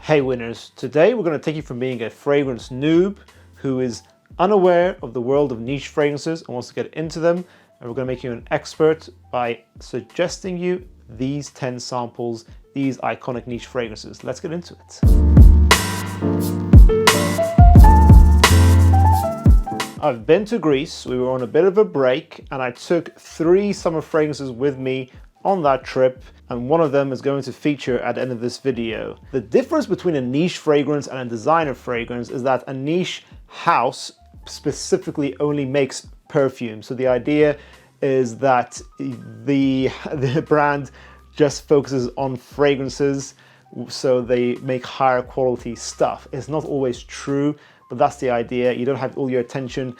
Hey winners, today we're going to take you from being a fragrance noob who is unaware of the world of niche fragrances and wants to get into them, and we're going to make you an expert by suggesting you these 10 samples, these iconic niche fragrances. Let's get into it. I've been to Greece, we were on a bit of a break, and I took 3 summer fragrances with me on that trip, and one of them is going to feature at the end of this video. The difference between a niche fragrance and a designer fragrance is that a niche house specifically only makes perfume. So the idea is that the brand just focuses on fragrances, so they make higher quality stuff. It's not always true, but that's the idea. You don't have all your attention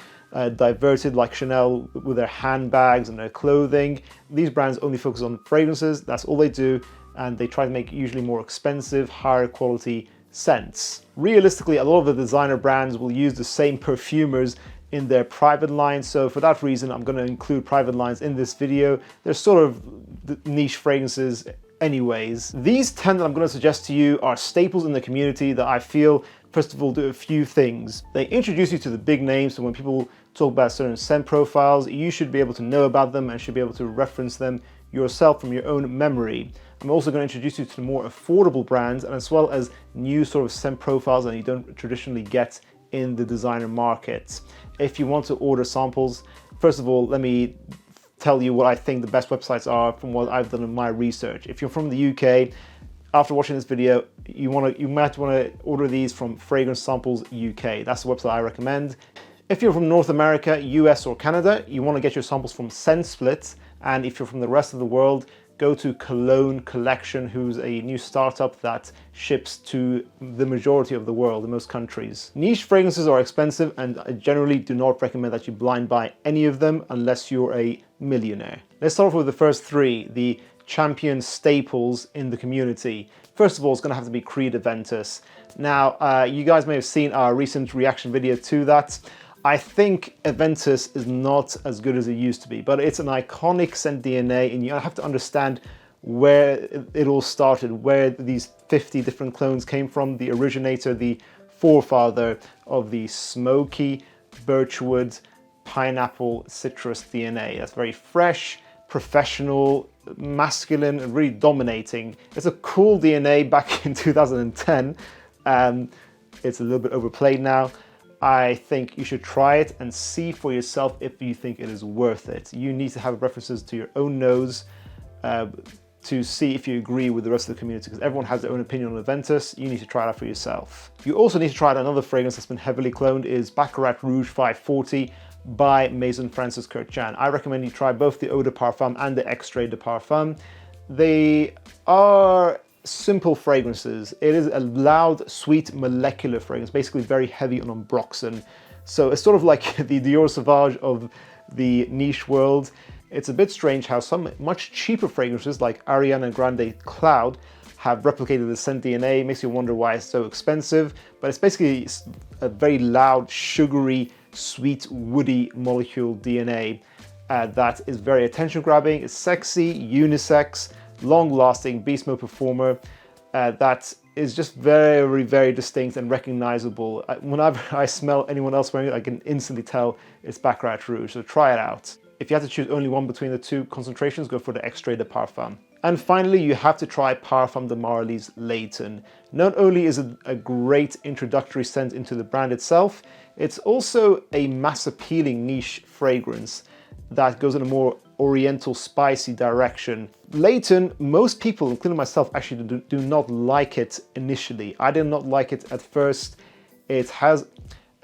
diverted like Chanel with their handbags and their clothing. These brands only focus on fragrances, that's all they do, and they try to make usually more expensive, higher quality scents. Realistically, a lot of the designer brands will use the same perfumers in their private lines, so for that reason I'm going to include private lines in this video. They're sort of niche fragrances anyways. These 10 that I'm going to suggest to you are staples in the community that I feel, first of all, do a few things. They introduce you to the big names, so when people talk about certain scent profiles, you should be able to know about them and should be able to reference them yourself from your own memory. I'm also going to introduce you to the more affordable brands, and as well as new sort of scent profiles that you don't traditionally get in the designer market. If you want to order samples, first of all, let me tell you what I think the best websites are from what I've done in my research. If you're from the UK, after watching this video, you might want to order these from Fragrance Samples UK. That's the website I recommend. If you're from North America, US or Canada, you want to get your samples from ScentSplit. And if you're from the rest of the world, go to Cologne Collection, who's a new startup that ships to the majority of the world, in most countries. Niche fragrances are expensive, and I generally do not recommend that you blind buy any of them unless you're a millionaire. Let's start off with the first 3, the champion staples in the community. First of all, it's going to have to be Creed Aventus. Now, you guys may have seen our recent reaction video to that. I think Aventus is not as good as it used to be, but it's an iconic scent DNA, and you have to understand where it all started, where these 50 different clones came from, the originator, the forefather of the smoky birchwood, pineapple, citrus DNA. That's very fresh, professional, masculine, and really dominating. It's a cool DNA back in 2010. It's a little bit overplayed now. I think you should try it and see for yourself if you think it is worth it. You need to have references to your own nose to see if you agree with the rest of the community, because everyone has their own opinion on Aventus. You need to try it out for yourself. You also need to try out another fragrance that's been heavily cloned, is Baccarat Rouge 540 by Maison Francis Kurkdjian. I recommend you try both the Eau de Parfum and the Extrait de Parfum. They are simple fragrances. It is a loud, sweet, molecular fragrance, basically very heavy on ambroxan. So it's sort of like the Dior Sauvage of the niche world. It's a bit strange how some much cheaper fragrances like Ariana Grande Cloud have replicated the scent DNA. It makes you wonder why it's so expensive, but it's basically a very loud, sugary, sweet, woody molecule DNA that is very attention-grabbing. It's sexy, unisex, long-lasting beast mode performer that is just very, very distinct and recognizable. Whenever I smell anyone else wearing it, I can instantly tell it's Baccarat Rouge, so try it out. If you have to choose only one between the 2 concentrations, go for the Extrait de Parfum. And finally, you have to try Parfums de Marly's Layton. Not only is it a great introductory scent into the brand itself, it's also a mass-appealing niche fragrance that goes in a more oriental, spicy direction. Layton, most people, including myself, actually do not like it initially. I did not like it at first. It has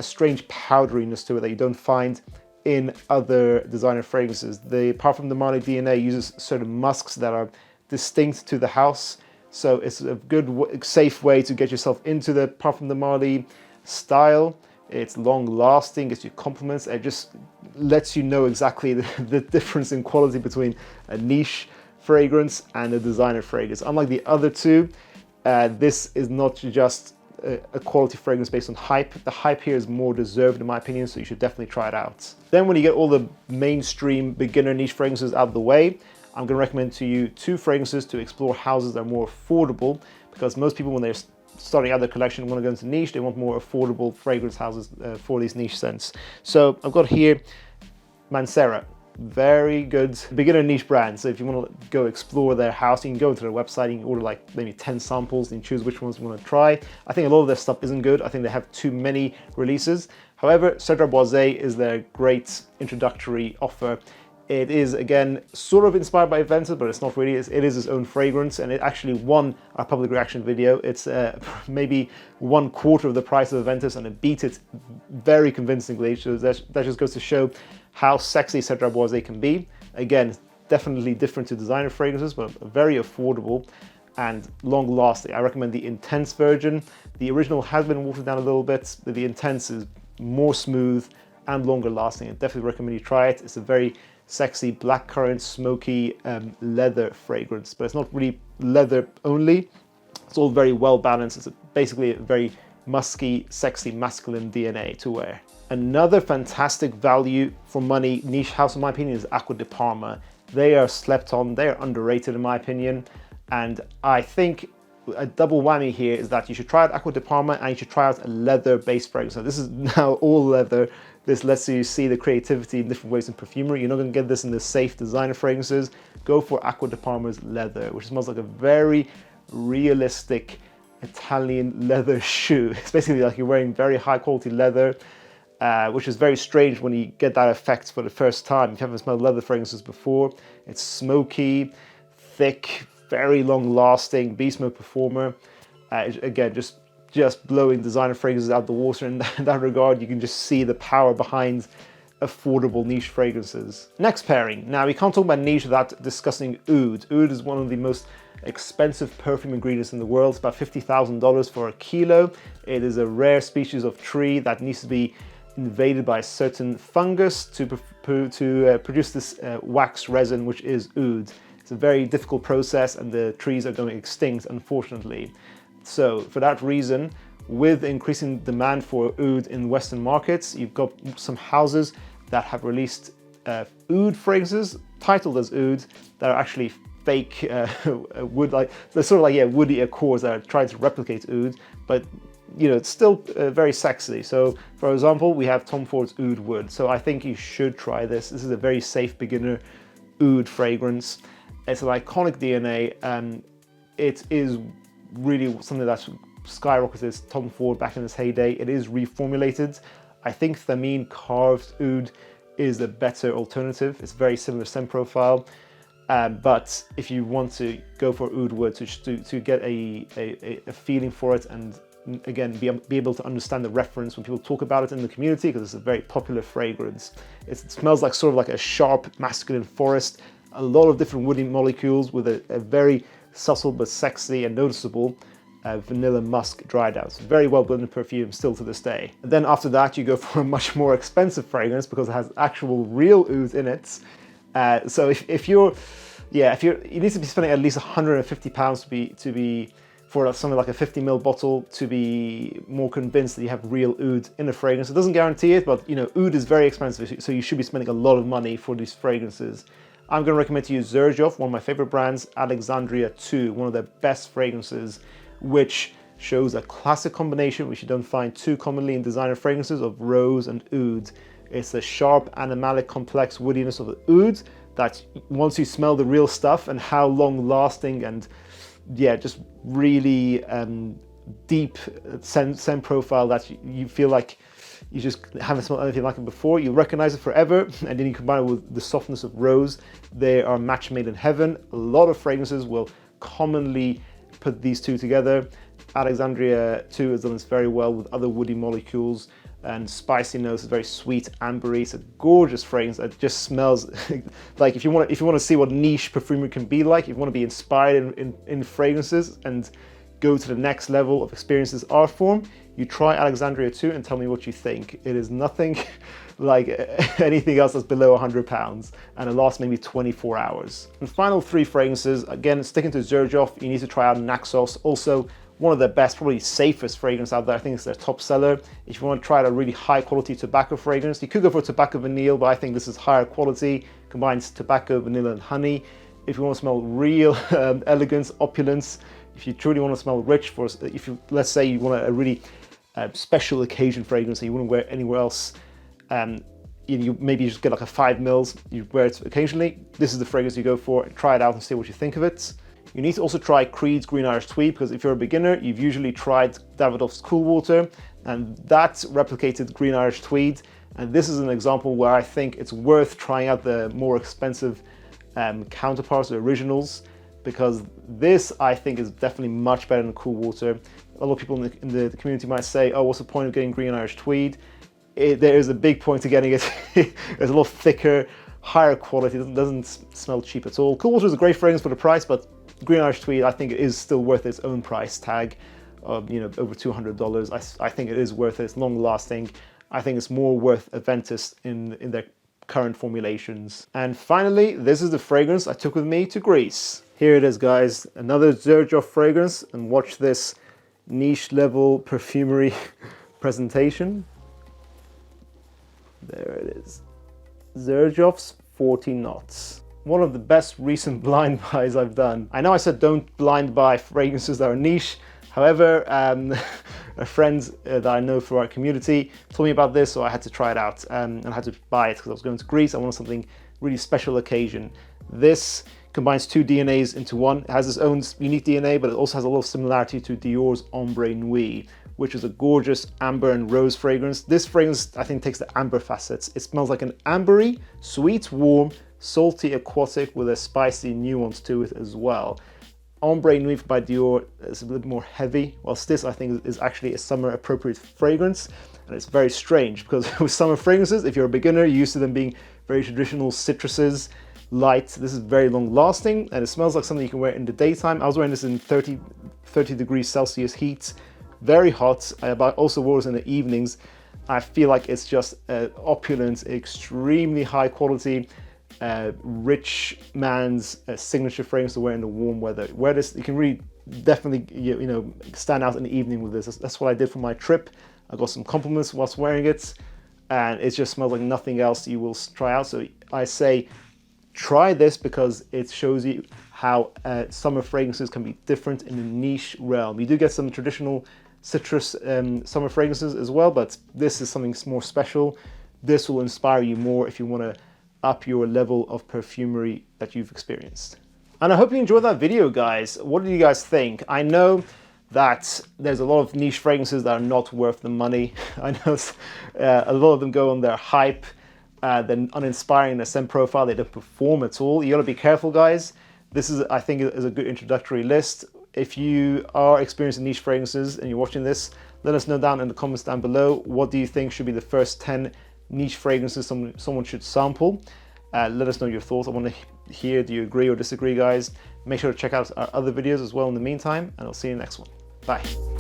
a strange powderiness to it that you don't find in other designer fragrances. The Parfums de Marly DNA uses certain musks that are distinct to the house, so it's a good, safe way to get yourself into the Parfums de Marly style. It's long-lasting, gives you compliments. It just lets you know exactly the difference in quality between a niche fragrance and a designer fragrance. Unlike the other 2, this is not just a quality fragrance based on hype. The hype here is more deserved in my opinion, so you should definitely try it out. Then when you get all the mainstream beginner niche fragrances out of the way, I'm going to recommend to you 2 fragrances to explore houses that are more affordable, because most people when they're starting out their collection, want to go into niche, they want more affordable fragrance houses for these niche scents. So I've got here Mancera. Very good beginner niche brand. So if you want to go explore their house, you can go into their website, you can order like maybe 10 samples and choose which ones you want to try. I think a lot of their stuff isn't good. I think they have too many releases. However, Cedrat Boise is their great introductory offer. It is, again, sort of inspired by Aventus, but it's not really. It is its own fragrance, and it actually won our public reaction video. It's maybe 1/4 of the price of Aventus, and it beat it very convincingly. So that just goes to show how sexy Cedrat Boise can be. Again, definitely different to designer fragrances, but very affordable and long-lasting. I recommend the Intense version. The original has been watered down a little bit, but the Intense is more smooth and longer lasting. I definitely recommend you try it. It's a very sexy blackcurrant, smoky leather fragrance, but it's not really leather only. It's all very well balanced. It's basically a very musky, sexy, masculine DNA to wear. Another fantastic value for money niche house, in my opinion, is Acqua di Parma. They are slept on, they are underrated in my opinion, and I think a double whammy here is that you should try out Acqua di Parma and you should try out a leather-based fragrance. So this is now all leather. This lets you see the creativity in different ways in perfumery. You're not going to get this in the safe designer fragrances. Go for Acqua di Parma's leather, which smells like a very realistic Italian leather shoe. It's basically like you're wearing very high quality leather, which is very strange when you get that effect for the first time. If you haven't smelled leather fragrances before, it's smoky, thick, very long lasting, beast mode performer. Again, just blowing designer fragrances out the water in that regard. You can just see the power behind affordable niche fragrances. Next pairing. Now, we can't talk about niche without discussing oud. Oud is one of the most expensive perfume ingredients in the world. It's about $50,000 for a kilo. It is a rare species of tree that needs to be invaded by a certain fungus to produce this wax resin, which is oud. It's a very difficult process, and the trees are going extinct, unfortunately. So for that reason, with increasing demand for oud in Western markets, you've got some houses that have released oud fragrances titled as oud that are actually fake wood, like they're sort of like, yeah, woody accords that are trying to replicate oud, but you know, it's still very sexy. So for example, we have Tom Ford's Oud Wood. So I think you should try this. This is a very safe beginner oud fragrance. It's an iconic DNA, and it is really something that's skyrocketed Tom Ford back in his heyday. It is reformulated. I think Thameen carved oud is a better alternative. It's very similar scent profile, but if you want to go for Oud Wood to get a feeling for it, and again be able to understand the reference when people talk about it in the community, because it's a very popular fragrance. It smells like sort of like a sharp masculine forest, a lot of different woody molecules with a very subtle but sexy and noticeable vanilla musk dried out. So very well blended perfume still to this day. And then after that you go for a much more expensive fragrance because it has actual real oud in it. So if you need to be spending at least £150 to be for something like a 50ml bottle to be more convinced that you have real oud in a fragrance. It doesn't guarantee it, but you know, oud is very expensive, so you should be spending a lot of money for these fragrances. I'm going to recommend to you Xerjoff, one of my favorite brands, Alexandria II, one of their best fragrances, which shows a classic combination which you don't find too commonly in designer fragrances of rose and oud. It's the sharp, animalic, complex woodiness of the oud that once you smell the real stuff, and how long lasting and yeah, just really deep scent profile that you feel like you just haven't smelled anything like it before. You recognize it forever, and then you combine it with the softness of rose. They are a match made in heaven. A lot of fragrances will commonly put these two together. Alexandria II has done this very well with other woody molecules and spicy notes. It's very sweet, ambery. It's a gorgeous fragrance that just smells like if you want to see what niche perfumery can be like, if you want to be inspired in fragrances and go to the next level of experience this art form, you try Alexandria II and tell me what you think. It is nothing like anything else that's below £100, and it lasts maybe 24 hours. And final three fragrances, again, sticking to Xerjoff, you need to try out Naxos, also one of the best, probably safest fragrance out there. I think it's their top seller. If you want to try out a really high quality tobacco fragrance, you could go for tobacco vanille, but I think this is higher quality, combines tobacco, vanilla, and honey. If you want to smell real elegance, opulence, If you truly want to smell rich, if you, let's say you want a really special occasion fragrance that you wouldn't wear anywhere else, maybe you just get like a 5 mils, you wear it occasionally, this is the fragrance you go for. Try it out and see what you think of it. You need to also try Creed's Green Irish Tweed, because if you're a beginner, you've usually tried Davidoff's Cool Water, and that replicated Green Irish Tweed. And this is an example where I think it's worth trying out the more expensive counterparts, the originals, because this I think is definitely much better than Cool Water. A lot of people in the community might say, oh, what's the point of getting Green Irish Tweed? There is a big point to getting it. It's a lot thicker, higher quality, doesn't smell cheap at all. Cool Water is a great fragrance for the price, but Green Irish Tweed I think it is still worth its own price tag of over $200. I think it is worth it. It's long lasting. I think it's more worth Aventus in their current formulations. And finally, this is the fragrance I took with me to Greece. Here it is, guys, another Xerjoff fragrance, and watch this niche level perfumery presentation. There it is. Xerjoff's 40 knots. One of the best recent blind buys I've done. I know I said don't blind buy fragrances that are niche. However, a friend that I know through our community told me about this, so I had to try it out and I had to buy it because I was going to Greece. I wanted something really special occasion. This combines 2 DNAs into one. It has its own unique DNA, but it also has a lot of similarity to Dior's Ombre Nuit, which is a gorgeous amber and rose fragrance. This fragrance, I think, takes the amber facets. It smells like an ambery, sweet, warm, salty, aquatic with a spicy nuance to it as well. Ombre Nuit by Dior is a little more heavy, whilst this I think is actually a summer appropriate fragrance. And it's very strange because with summer fragrances, if you're a beginner, you're used to them being very traditional citruses, light. This is very long lasting and it smells like something you can wear in the daytime. I was wearing this in 30 degrees Celsius heat, very hot. I also wore this in the evenings. I feel like it's just opulent, extremely high quality, rich man's signature fragrance to wear in the warm weather. Wear this, you can really definitely stand out in the evening with this. That's what I did for my trip. I got some compliments whilst wearing it, and it just smells like nothing else you will try out. So I say try this because it shows you how summer fragrances can be different in the niche realm. You do get some traditional citrus summer fragrances as well, but this is something more special. This will inspire you more if you want to up your level of perfumery that you've experienced. And I hope you enjoyed that video, guys. What do you guys think? I know that there's a lot of niche fragrances that are not worth the money. I know a lot of them go on their hype, they're uninspiring in their scent profile, they don't perform at all. You gotta be careful, guys. This is, I think, is a good introductory list. If you are experiencing niche fragrances and you're watching this, let us know down in the comments down below. What do you think should be the first 10 niche fragrances someone should sample? Let us know your thoughts. I want to hear, do you agree or disagree, guys? Make sure to check out our other videos as well in the meantime, and I'll see you in the next one. Bye.